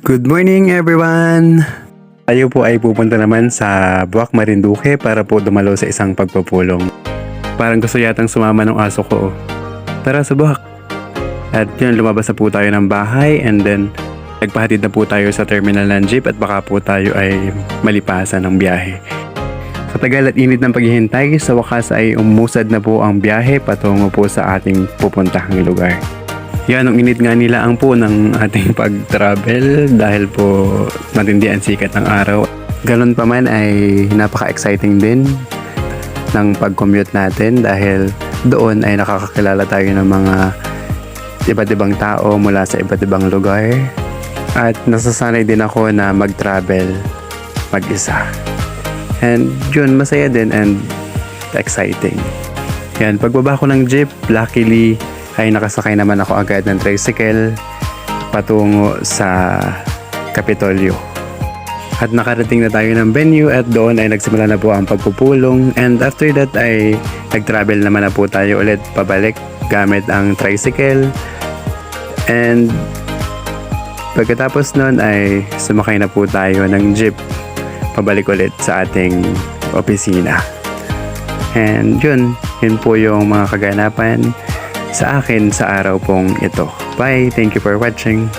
Good morning everyone! Tayo po ay pupunta naman sa Buwak Marinduque para po dumalo sa isang pagpupulong. Parang gusto yatang sumama ng aso ko. Tara sa Buwak! At yun, lumabas na po tayo ng bahay and then nagpahatid na po tayo sa terminal ng jeep at baka po tayo ay malipasan ng biyahe. Sa tagal at init ng paghihintay, sa wakas ay umusad na po ang biyahe patungo po sa ating pupuntahang lugar. Yan, ang init nga nila ang po ng ating pag-travel dahil po matindi ang sikat ng araw. Ganun pa man ay napaka-exciting din ng pag-commute natin dahil doon ay nakakakilala tayo ng mga iba't ibang tao mula sa iba't ibang lugar. At nasasanay din ako na mag-travel mag-isa. And yun, masaya din and exciting. Yan, pagbaba ko ng jeep, luckily ay nakasakay naman ako agad ng tricycle patungo sa Kapitolyo. At nakarating na tayo ng venue at doon ay nagsimula na po ang pagpupulong, and after that ay nag-travel naman na po tayo ulit pabalik gamit ang tricycle, and pagkatapos nun ay sumakay na po tayo ng jeep pabalik ulit sa ating opisina. And yun po yung mga kaganapan sa akin sa araw pong ito. Bye! Thank you for watching!